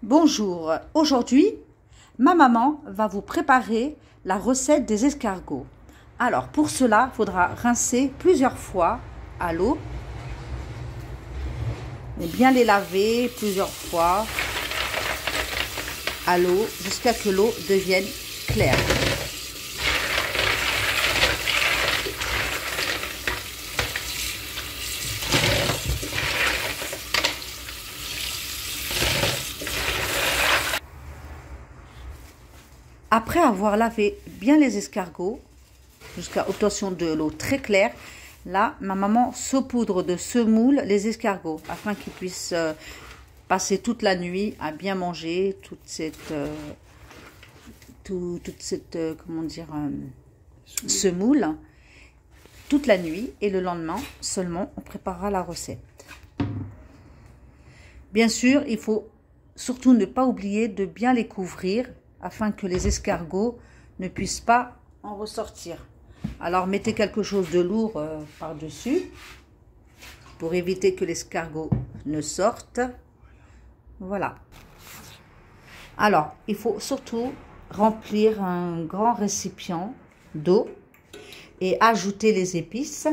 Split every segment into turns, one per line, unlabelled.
Bonjour, aujourd'hui, ma maman va vous préparer la recette des escargots. Alors, pour cela, il faudra rincer plusieurs fois à l'eau et bien les laver plusieurs fois à l'eau jusqu'à ce que l'eau devienne claire. Après avoir lavé bien les escargots, jusqu'à obtention de l'eau très claire, là, ma maman saupoudre de semoule les escargots, afin qu'ils puissent passer toute la nuit à bien manger toute cette semoule, toute la nuit, et le lendemain seulement, on préparera la recette. Bien sûr, il faut surtout ne pas oublier de bien les couvrir, afin que les escargots ne puissent pas en ressortir. Alors mettez quelque chose de lourd par-dessus pour éviter que l'escargot ne sorte. Voilà. Alors, il faut surtout remplir un grand récipient d'eau et ajouter les épices,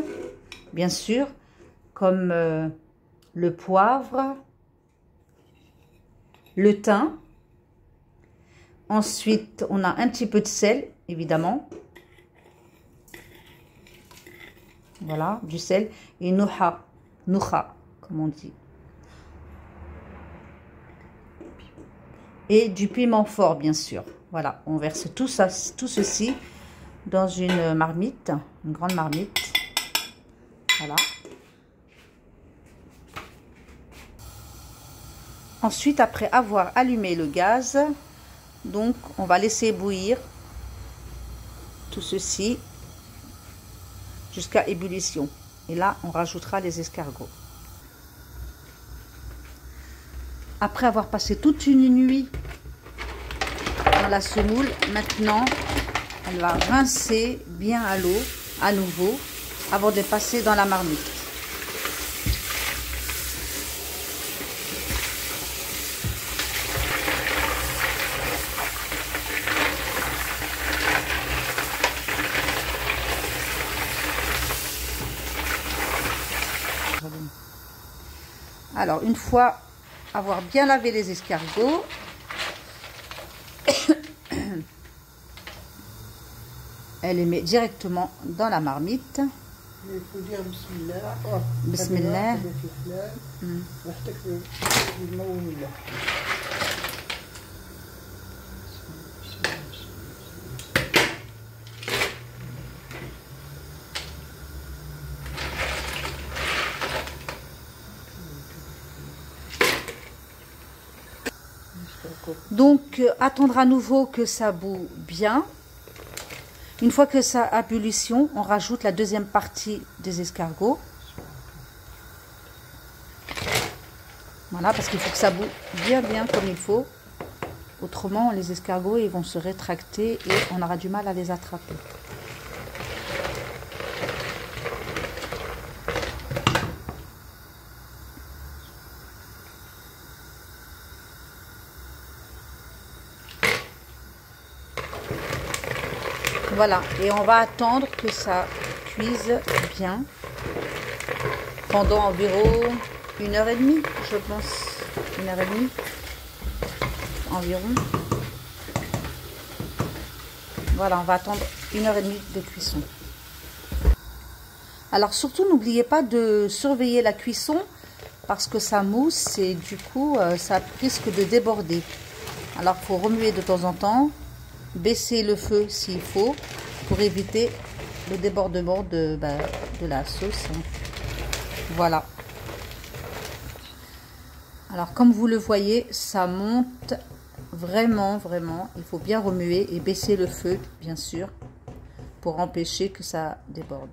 bien sûr, comme le poivre, le thym. Ensuite, on a un petit peu de sel, évidemment. Voilà, du sel. Et nouha, comme on dit. Et du piment fort, bien sûr. Voilà, on verse tout ceci dans une marmite, une grande marmite. Voilà. Ensuite, après avoir allumé le gaz, donc on va laisser bouillir tout ceci jusqu'à ébullition. Et là, on rajoutera les escargots. Après avoir passé toute une nuit dans la semoule, maintenant, elle va rincer bien à l'eau, à nouveau, avant de les passer dans la marmite. Alors, une fois avoir bien lavé les escargots, elle les met directement dans la marmite.
Il faut dire bismillah.
Bismillah. Donc, attendre à nouveau que ça bout bien. Une fois que ça a ébullition, on rajoute la deuxième partie des escargots. Voilà, parce qu'il faut que ça bout bien comme il faut. Autrement, les escargots ils vont se rétracter et on aura du mal à les attraper. Voilà, et on va attendre que ça cuise bien pendant environ 1h30, je pense. 1h30 environ. Voilà, on va attendre 1h30 de cuisson. Alors surtout, n'oubliez pas de surveiller la cuisson parce que ça mousse et du coup, ça risque de déborder. Alors, il faut remuer de temps en temps. Baisser le feu s'il faut pour éviter le débordement de la sauce. Voilà. Alors comme vous le voyez, ça monte vraiment. Il faut bien remuer et baisser le feu, bien sûr, pour empêcher que ça déborde.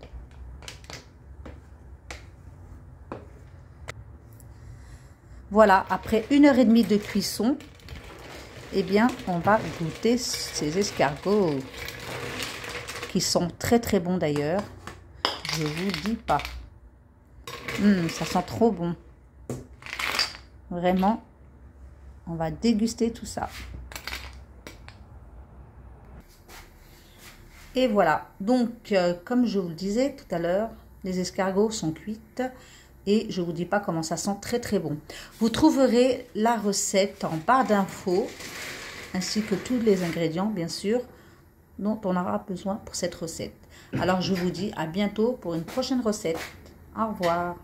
Voilà, après 1h30 de cuisson, eh bien, on va goûter ces escargots qui sont très bons d'ailleurs. Je vous dis pas. Ça sent trop bon. Vraiment, On va déguster tout ça. Et voilà, donc comme je vous le disais tout à l'heure, les escargots sont cuits et je ne vous dis pas comment ça sent, très très bon. Vous trouverez la recette en barre d'infos, ainsi que tous les ingrédients bien sûr, dont on aura besoin pour cette recette. Alors je vous dis à bientôt pour une prochaine recette. Au revoir.